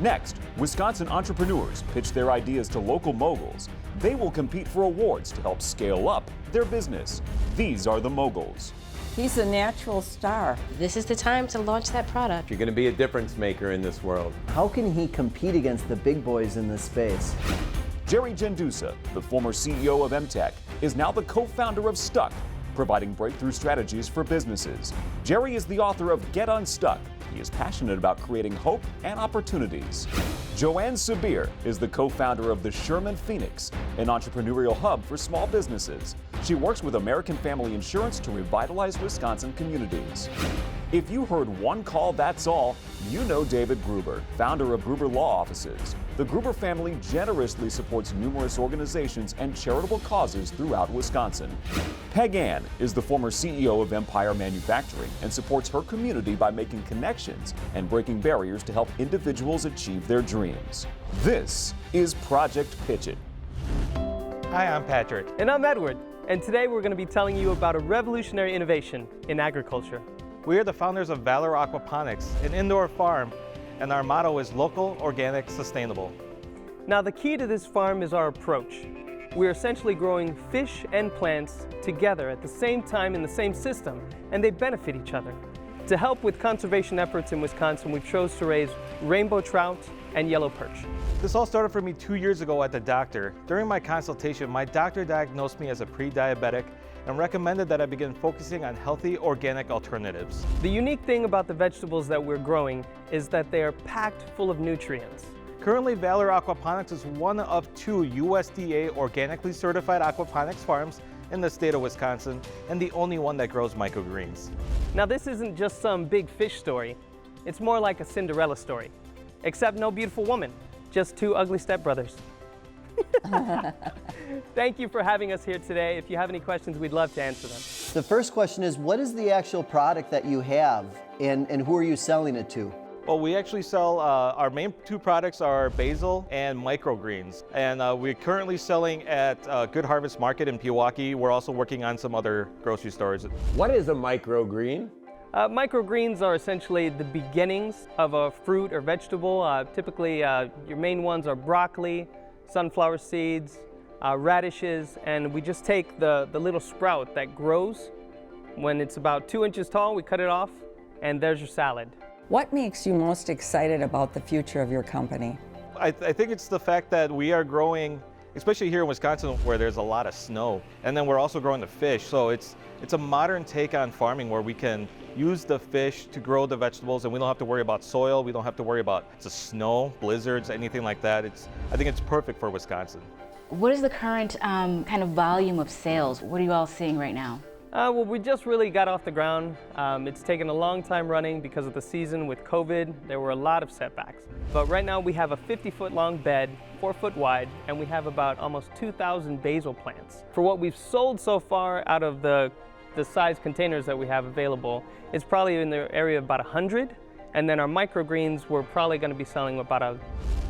Next, Wisconsin entrepreneurs pitch their ideas to local moguls. They will compete for awards to help scale up their business. These are the moguls. He's a natural star. This is the time to launch that product. You're going to be a difference maker in this world. How can he compete against the big boys in this space? Jerry Jendusa, the former CEO of MTech, is now the co-founder of Stuck, providing breakthrough strategies for businesses. Jerry is the author of Get Unstuck. He is passionate about creating hope and opportunities. Joanne Sabir is the co-founder of the Sherman Phoenix, an entrepreneurial hub for small businesses. She works with American Family Insurance to revitalize Wisconsin communities. If you heard one call, that's all, you know David Gruber, founder of Gruber Law Offices. The Gruber family generously supports numerous organizations and charitable causes throughout Wisconsin. Peg Ann is the former CEO of Empire Manufacturing and supports her community by making connections and breaking barriers to help individuals achieve their dreams. This is Project Pitch It. Hi, I'm Patrick. And I'm Edward. And today we're going to be telling you about a revolutionary innovation in agriculture. We are the founders of Valor Aquaponics, an indoor farm, and our motto is local, organic, sustainable. Now the key to this farm is our approach. We're essentially growing fish and plants together at the same time in the same system, and they benefit each other. To help with conservation efforts in Wisconsin, we've chose to raise rainbow trout and yellow perch. This all started for me 2 years ago at the doctor. During my consultation, my doctor diagnosed me as a pre-diabetic and recommended that I begin focusing on healthy, organic alternatives. The unique thing about the vegetables that we're growing is that they are packed full of nutrients. Currently, Valor Aquaponics is one of 2 USDA organically certified aquaponics farms in the state of Wisconsin, and the only one that grows microgreens. Now this isn't just some big fish story. It's more like a Cinderella story, except no beautiful woman, just 2 ugly stepbrothers. Thank you for having us here today. If you have any questions, we'd love to answer them. The first question is, what is the actual product that you have and who are you selling it to? Well, we actually sell, our main 2 products are basil and microgreens. And we're currently selling at Good Harvest Market in Milwaukee. We're also working on some other grocery stores. What is a microgreen? Microgreens are essentially the beginnings of a fruit or vegetable. Typically, your main ones are broccoli, sunflower seeds, radishes, and we just take the little sprout that grows. When it's about 2 inches tall, we cut it off, and there's your salad. What makes you most excited about the future of your company? I think it's the fact that we are growing, especially here in Wisconsin where there's a lot of snow, and then we're also growing the fish. So it's a modern take on farming where we can use the fish to grow the vegetables, and we don't have to worry about soil, we don't have to worry about the snow, blizzards, anything like that. I think it's perfect for Wisconsin. What is the current kind of volume of sales? What are you all seeing right now? Well, we just really got off the ground. It's taken a long time running because of the season with COVID. There were a lot of setbacks. But right now we have a 50-foot long bed, 4 foot wide, and we have about almost 2,000 basil plants. For what we've sold so far out of the size containers that we have available, it's probably in the area of about 100. And then our microgreens, we're probably going to be selling about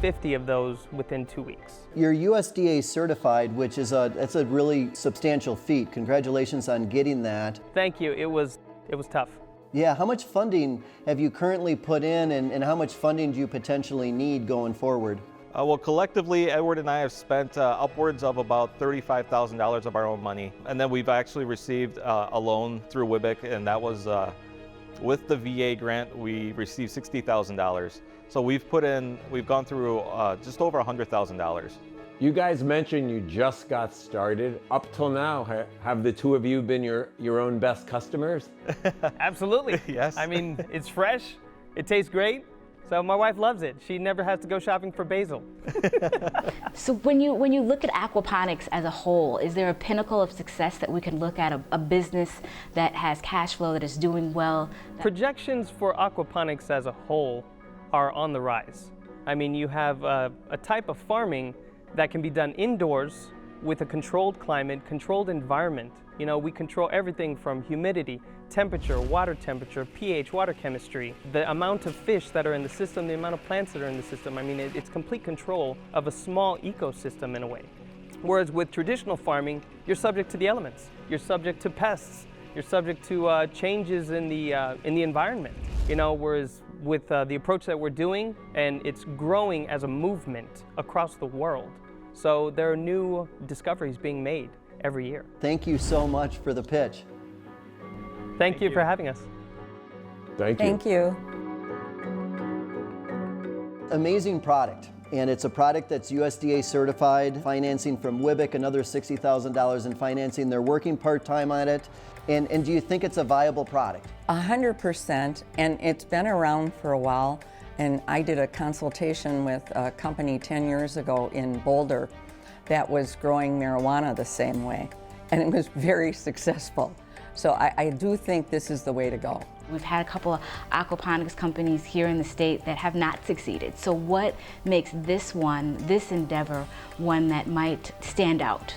50 of those within 2 weeks. You're USDA certified, which is that's a really substantial feat. Congratulations on getting that. Thank you. It was tough. Yeah, how much funding have you currently put in and how much funding do you potentially need going forward? Well, collectively, Edward and I have spent upwards of about $35,000 of our own money. And then we've actually received a loan through WIBIC, and that was with the VA grant, we received $60,000. So we've gone through just over $100,000. You guys mentioned you just got started. Up till now, have the 2 of you been your own best customers? Absolutely. Yes. I mean, it's fresh, it tastes great, so my wife loves it. She never has to go shopping for basil. So when you look at aquaponics as a whole, is there a pinnacle of success that we can look at, a business that has cash flow, that is doing well? Projections for aquaponics as a whole are on the rise. I mean, you have a type of farming that can be done indoors with a controlled climate, controlled environment. You know, we control everything from humidity, temperature, water temperature, pH, water chemistry, the amount of fish that are in the system, the amount of plants that are in the system. I mean, it's complete control of a small ecosystem in a way. Whereas with traditional farming, you're subject to the elements. You're subject to pests. You're subject to changes in the environment. You know, whereas with the approach that we're doing, and it's growing as a movement across the world. So there are new discoveries being made every year. Thank you so much for the pitch. Thank you for having us. Thank you. Thank you. Amazing product. And it's a product that's USDA certified, financing from WIBIC, another $60,000 in financing. They're working part-time on it. And do you think it's a viable product? 100%, and it's been around for a while. And I did a consultation with a company 10 years ago in Boulder that was growing marijuana the same way, and it was very successful. So I do think this is the way to go. We've had a couple of aquaponics companies here in the state that have not succeeded. So what makes this endeavor, one that might stand out?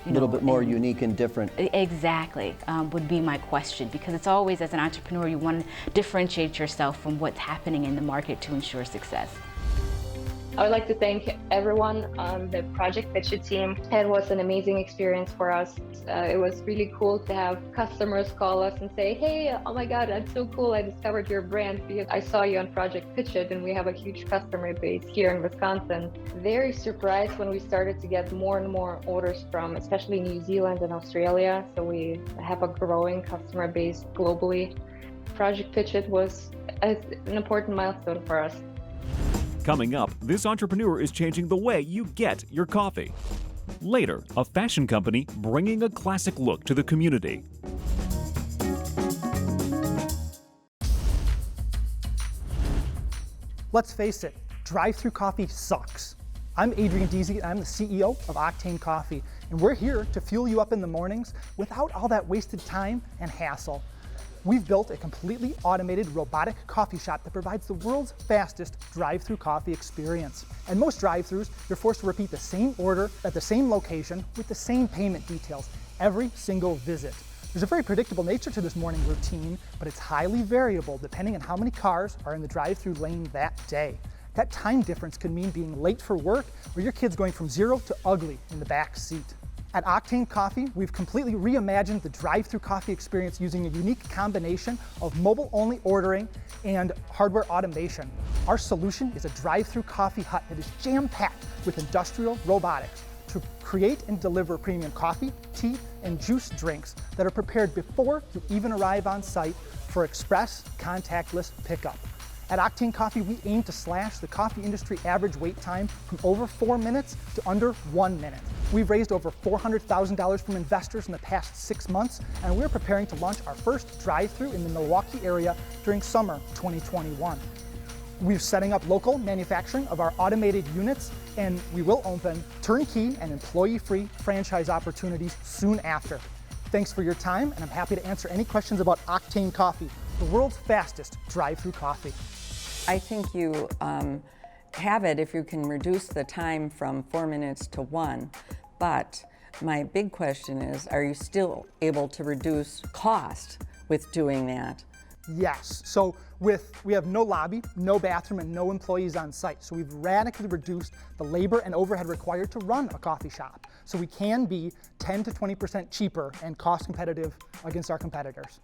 A little bit more unique and different. Exactly, would be my question, because it's always, as an entrepreneur, you want to differentiate yourself from what's happening in the market to ensure success. I would like to thank everyone on the Project Pitch It team. It was an amazing experience for us. It was really cool to have customers call us and say, hey, oh my God, that's so cool. I discovered your brand because I saw you on Project Pitch It, and we have a huge customer base here in Wisconsin. Very surprised when we started to get more and more orders from especially New Zealand and Australia. So we have a growing customer base globally. Project Pitch It was an important milestone for us. Coming up, this entrepreneur is changing the way you get your coffee. Later, a fashion company bringing a classic look to the community. Let's face it, drive-through coffee sucks. I'm Adrian Deasy, and I'm the CEO of Octane Coffee, and we're here to fuel you up in the mornings without all that wasted time and hassle. We've built a completely automated robotic coffee shop that provides the world's fastest drive-through coffee experience. And most drive-thrus, you're forced to repeat the same order at the same location with the same payment details every single visit. There's a very predictable nature to this morning routine, but it's highly variable depending on how many cars are in the drive-through lane that day. That time difference can mean being late for work or your kid's going from zero to ugly in the back seat. At Octane Coffee, we've completely reimagined the drive-through coffee experience using a unique combination of mobile-only ordering and hardware automation. Our solution is a drive-through coffee hut that is jam-packed with industrial robotics to create and deliver premium coffee, tea, and juice drinks that are prepared before you even arrive on site for express, contactless pickup. At Octane Coffee, we aim to slash the coffee industry average wait time from over 4 minutes to under 1 minute. We've raised over $400,000 from investors in the past 6 months, and we're preparing to launch our first drive-through in the Milwaukee area during summer 2021. We're setting up local manufacturing of our automated units, and we will open turnkey and employee-free franchise opportunities soon after. Thanks for your time, and I'm happy to answer any questions about Octane Coffee, the world's fastest drive-through coffee. I think you have it if you can reduce the time from 4 minutes to 1. But my big question is, are you still able to reduce cost with doing that? Yes. So we have no lobby, no bathroom, and no employees on site. So we've radically reduced the labor and overhead required to run a coffee shop. So we can be 10 to 20% cheaper and cost competitive against our competitors.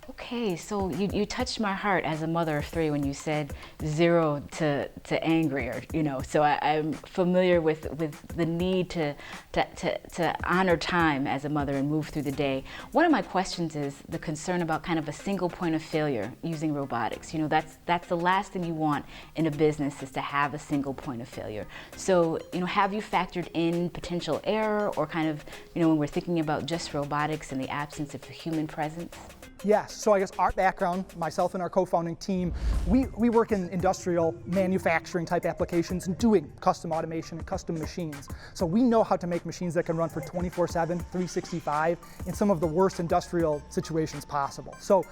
Okay, so you touched my heart as a mother of 3 when you said 0 to angry, or So I'm familiar with the need to honor time as a mother and move through the day. One of my questions is the concern about kind of a single point of failure using robotics. That's the last thing you want in a business, is to have a single point of failure. So have you factored in potential error, or kind of when we're thinking about just robotics and the absence of a human presence? Yes, so I guess our background, myself and our co-founding team, we work in industrial manufacturing type applications and doing custom automation and custom machines. So we know how to make machines that can run for 24/7, 365 in some of the worst industrial situations possible. So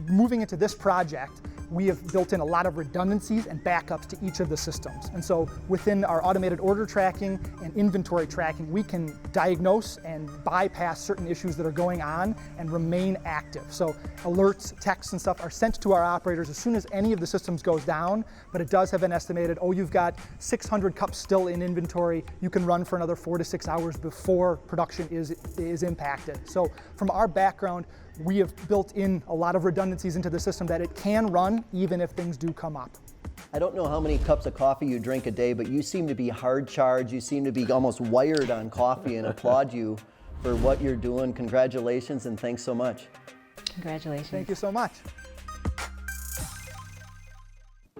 moving into this project, we have built in a lot of redundancies and backups to each of the systems. And so within our automated order tracking and inventory tracking, we can diagnose and bypass certain issues that are going on and remain active. So alerts, texts and stuff are sent to our operators as soon as any of the systems goes down, but it does have an estimated, oh, you've got 600 cups still in inventory, you can run for another 4 to 6 hours before production is impacted. So from our background, we have built in a lot of redundancies into the system that it can run even if things do come up. I don't know how many cups of coffee you drink a day, but you seem to be hard charged. You seem to be almost wired on coffee, and applaud you for what you're doing. Congratulations and thanks so much. Congratulations. Thank you so much.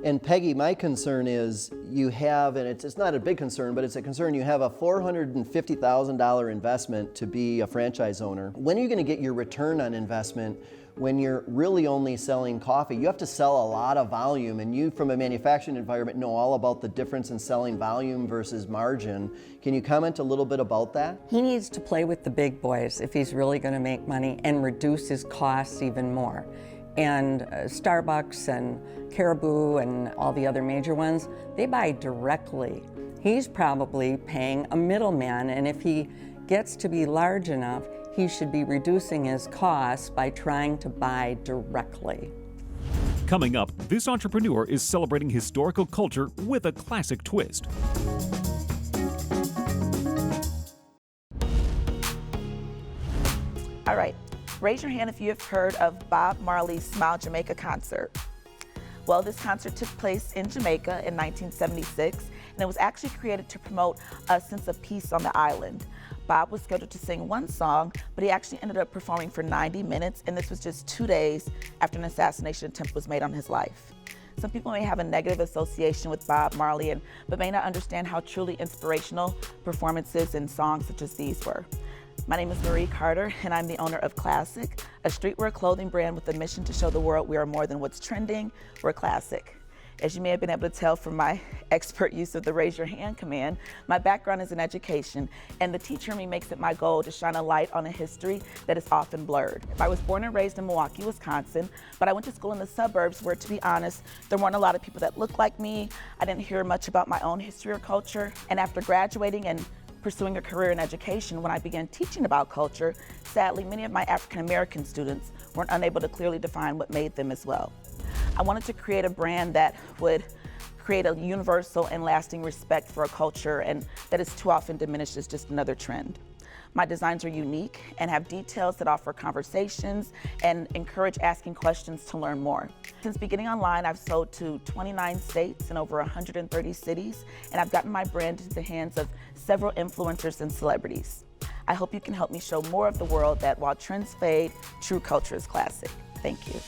And Peggy, my concern is you have, and it's not a big concern, but it's a concern, you have a $450,000 investment to be a franchise owner. When are you going to get your return on investment when you're really only selling coffee? You have to sell a lot of volume, and you from a manufacturing environment know all about the difference in selling volume versus margin. Can you comment a little bit about that? He needs to play with the big boys if he's really going to make money and reduce his costs even more. And Starbucks and Caribou and all the other major ones, they buy directly. He's probably paying a middleman, and if he gets to be large enough, he should be reducing his costs by trying to buy directly. Coming up, this entrepreneur is celebrating historical culture with a classic twist. All right, raise your hand if you have heard of Bob Marley's Smile Jamaica concert. Well, this concert took place in Jamaica in 1976, and it was actually created to promote a sense of peace on the island. Bob was scheduled to sing one song, but he actually ended up performing for 90 minutes, and this was just 2 days after an assassination attempt was made on his life. Some people may have a negative association with Bob Marley, but may not understand how truly inspirational performances and songs such as these were. My name is Marie Carter, and I'm the owner of Classic, a streetwear clothing brand with a mission to show the world we are more than what's trending, we're classic. As you may have been able to tell from my expert use of the raise your hand command, my background is in education, and the teacher in me makes it my goal to shine a light on a history that is often blurred. I was born and raised in Milwaukee, Wisconsin, but I went to school in the suburbs where, to be honest, there weren't a lot of people that looked like me. I didn't hear much about my own history or culture, and after graduating and pursuing a career in education, when I began teaching about culture, sadly, many of my African American students weren't unable to clearly define what made them as well. I wanted to create a brand that would create a universal and lasting respect for a culture, and that is too often diminished as just another trend. My designs are unique and have details that offer conversations and encourage asking questions to learn more. Since beginning online, I've sold to 29 states and over 130 cities, and I've gotten my brand into the hands of several influencers and celebrities. I hope you can help me show more of the world that while trends fade, true culture is classic. Thank you.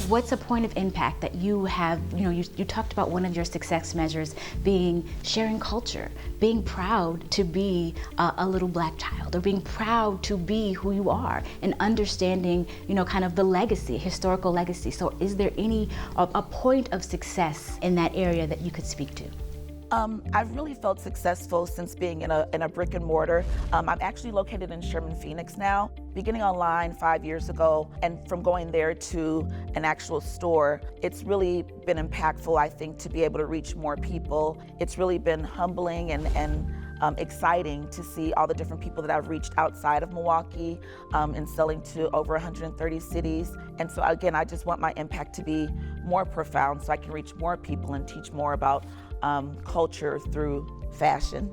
What's a point of impact that you have, you talked about one of your success measures being sharing culture, being proud to be a little black child, or being proud to be who you are, and understanding, kind of the legacy, historical legacy. So is there a point of success in that area that you could speak to? I've really felt successful since being in a brick and mortar. I'm actually located in Sherman, Phoenix now. Beginning online 5 years ago, and from going there to an actual store, it's really been impactful, I think, to be able to reach more people. It's really been humbling and exciting to see all the different people that I've reached outside of Milwaukee and selling to over 130 cities. And so again, I just want my impact to be more profound so I can reach more people and teach more about culture through fashion.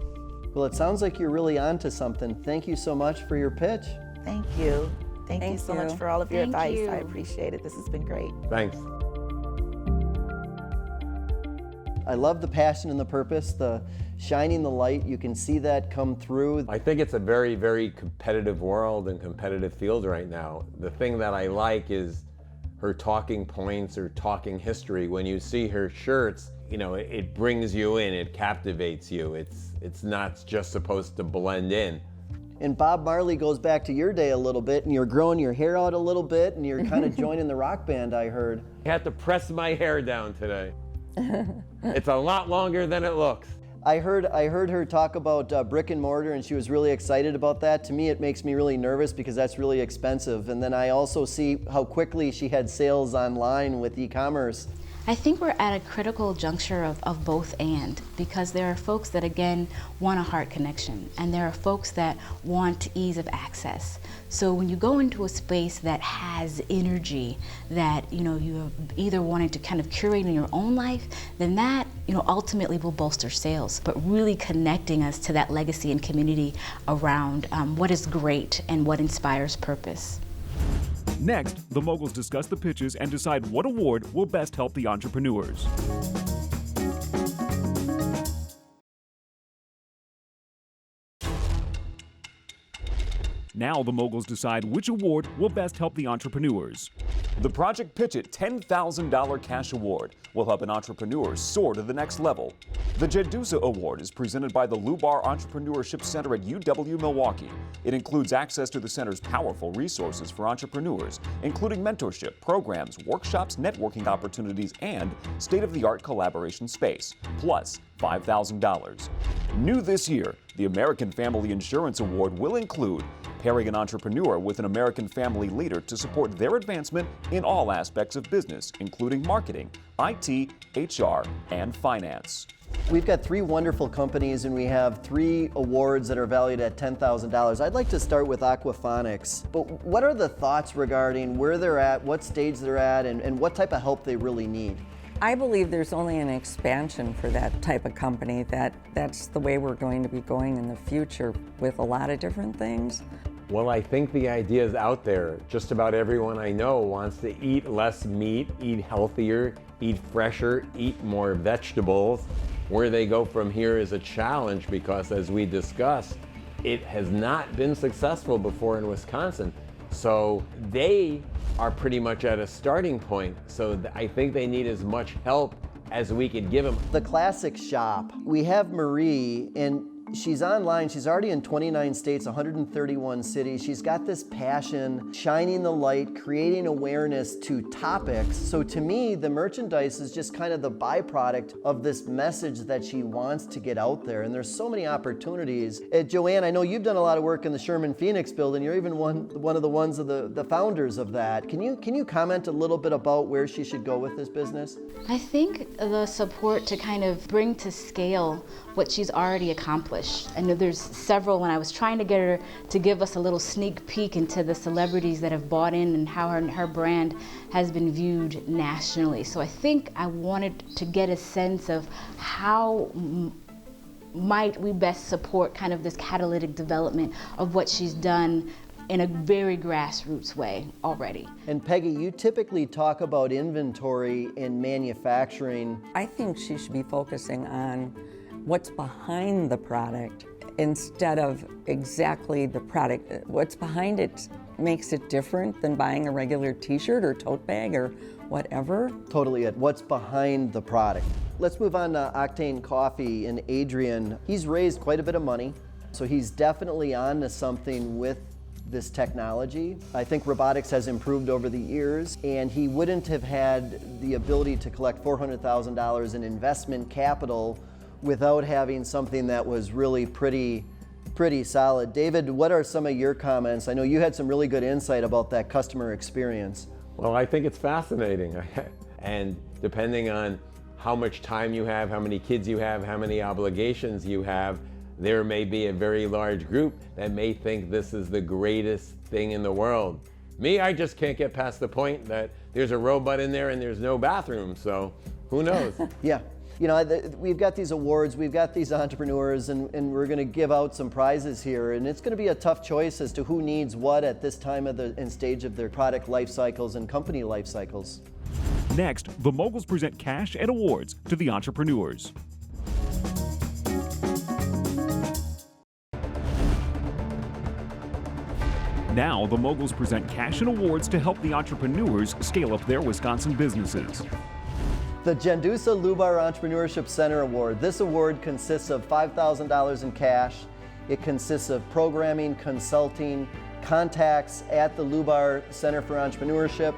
Well, it sounds like you're really onto something. Thank you so much for your pitch. Thank you. Thank you so much for all of your advice. you. I appreciate it. This has been great. Thanks. I love the passion and the purpose, the shining the light. You can see that come through. I think it's a very, very competitive world and competitive field right now. The thing that I like is her talking points or talking history. When you see her shirts, it brings you in, it captivates you. It's not just supposed to blend in. And Bob Marley goes back to your day a little bit, and you're growing your hair out a little bit, and you're kind of joining the rock band, I heard. I had to press my hair down today. It's a lot longer than it looks. I heard her talk about brick and mortar, and she was really excited about that. To me, it makes me really nervous because that's really expensive. And then I also see how quickly she had sales online with e-commerce. I think we're at a critical juncture of both and, because there are folks that again want a heart connection, and there are folks that want ease of access. So when you go into a space that has energy that you're either wanting to kind of curate in your own life, then that ultimately will bolster sales, but really connecting us to that legacy and community around what is great and what inspires purpose. Next, the moguls discuss the pitches and decide what award will best help the entrepreneurs. Now the moguls decide which award will best help the entrepreneurs. The Project Pitch It $10,000 cash award will help an entrepreneur soar to the next level. The Jendusa Award is presented by the Lubar Entrepreneurship Center at UW-Milwaukee. It includes access to the center's powerful resources for entrepreneurs, including mentorship, programs, workshops, networking opportunities, and state-of-the-art collaboration space, plus $5,000. New this year, the American Family Insurance Award will include pairing an entrepreneur with an American family leader to support their advancement in all aspects of business, including marketing, IT, HR, and finance. We've got 3 wonderful companies and we have 3 awards that are valued at $10,000. I'd like to start with Aquaphonics, but what are the thoughts regarding where they're at, what stage they're at, and what type of help they really need? I believe there's only an expansion for that type of company. That's the way we're going to be going in the future with a lot of different things. Well, I think the idea is out there. Just about everyone I know wants to eat less meat, eat healthier, eat fresher, eat more vegetables. Where they go from here is a challenge because, as we discussed, it has not been successful before in Wisconsin. So they are pretty much at a starting point. So I think they need as much help as we could give them. The Classic Shop. We have Marie, and she's online. She's already in 29 states, 131 cities. She's got this passion, shining the light, creating awareness to topics. So to me, the merchandise is just kind of the byproduct of this message that she wants to get out there. And there's so many opportunities. Joanne, I know you've done a lot of work in the Sherman Phoenix building. You're even one of the ones of the founders of that. Can you comment a little bit about where she should go with this business? I think the support to kind of bring to scale what she's already accomplished. I know there's several, when I was trying to get her to give us a little sneak peek into the celebrities that have bought in and how her brand has been viewed nationally. So I think I wanted to get a sense of how might we best support kind of this catalytic development of what she's done in a very grassroots way already. And Peggy, you typically talk about inventory in manufacturing. I think she should be focusing on what's behind the product instead of exactly the product. What's behind it makes it different than buying a regular t-shirt or tote bag or whatever. Totally it. What's behind the product. Let's move on to Octane Coffee and Adrian. He's raised quite a bit of money, so he's definitely on to something with this technology. I think robotics has improved over the years, and he wouldn't have had the ability to collect $400,000 in investment capital without having something that was really pretty solid. David, what are some of your comments? I know you had some really good insight about that customer experience. Well, I think it's fascinating. And depending on how much time you have, how many kids you have, how many obligations you have, there may be a very large group that may think this is the greatest thing in the world. Me, I just can't get past the point that there's a robot in there and there's no bathroom, so who knows? Yeah. You know, we've got these awards, we've got these entrepreneurs, and we're going to give out some prizes here, and it's going to be a tough choice as to who needs what at this time of and stage of their product life cycles and company life cycles. Next, the moguls present cash and awards to the entrepreneurs. Now, the moguls present cash and awards to help the entrepreneurs scale up their Wisconsin businesses. The Jendusa Lubar Entrepreneurship Center Award. This award consists of $5,000 in cash. It consists of programming, consulting, contacts at the Lubar Center for Entrepreneurship.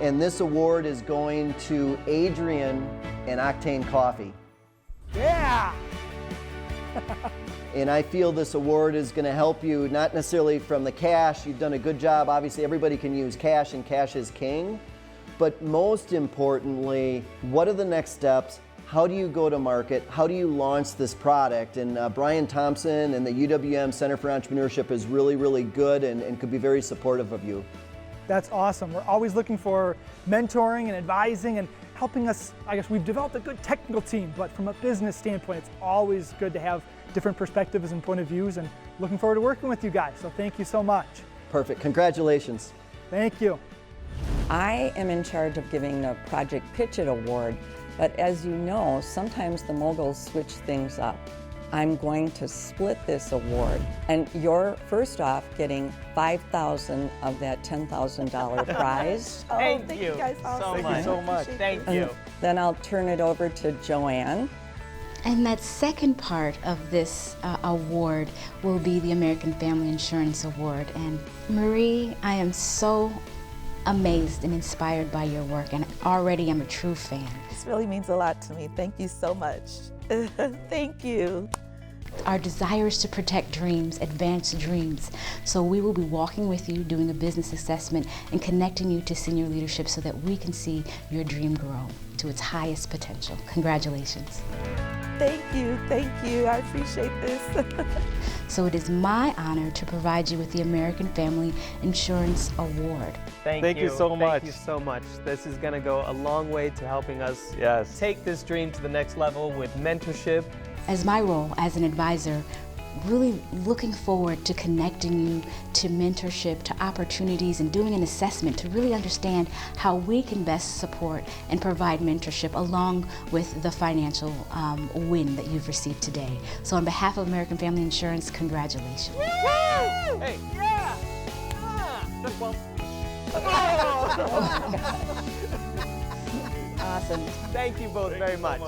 And this award is going to Adrian and Octane Coffee. Yeah! And I feel this award is going to help you, not necessarily from the cash. You've done a good job. Obviously, everybody can use cash, and cash is king. But most importantly, what are the next steps? How do you go to market? How do you launch this product? And Brian Thompson and the UWM Center for Entrepreneurship is really, really good and could be very supportive of you. That's awesome. We're always looking for mentoring and advising and helping us. I guess we've developed a good technical team, but from a business standpoint, it's always good to have different perspectives and point of views, and looking forward to working with you guys. So thank you so much. Perfect. Congratulations. Thank you. I am in charge of giving the Project Pitch It Award, but as you know, sometimes the moguls switch things up. I'm going to split this award, and you're first off getting $5,000 of that $10,000 prize. Thank you guys so much. Thank you. Then I'll turn it over to Joanne. And that second part of this award will be the American Family Insurance Award. And Marie, I am so amazed and inspired by your work, and already I'm a true fan. This really means a lot to me. Thank you so much. Thank you. Our desire is to protect dreams, advance dreams. So we will be walking with you, doing a business assessment, and connecting you to senior leadership so that we can see your dream grow to its highest potential. Congratulations. Thank you. I appreciate this. So it is my honor to provide you with the American Family Insurance Award. Thank you so much. Thank you so much. This is going to go a long way to helping us take this dream to the next level with mentorship. As my role as an advisor, really looking forward to connecting you to mentorship, to opportunities, and doing an assessment to really understand how we can best support and provide mentorship along with the financial win that you've received today. So on behalf of American Family Insurance, congratulations. Woo! Hey, yeah! Just one. Awesome. Thank you both very much.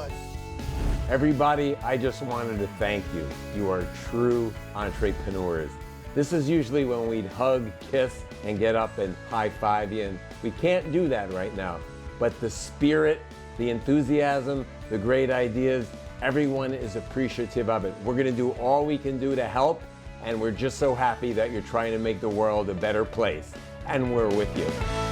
Everybody, I just wanted to thank you. You are true entrepreneurs. This is usually when we'd hug, kiss, and get up and high-five you, and we can't do that right now. But the spirit, the enthusiasm, the great ideas, everyone is appreciative of it. We're gonna do all we can do to help, and we're just so happy that you're trying to make the world a better place. And we're with you.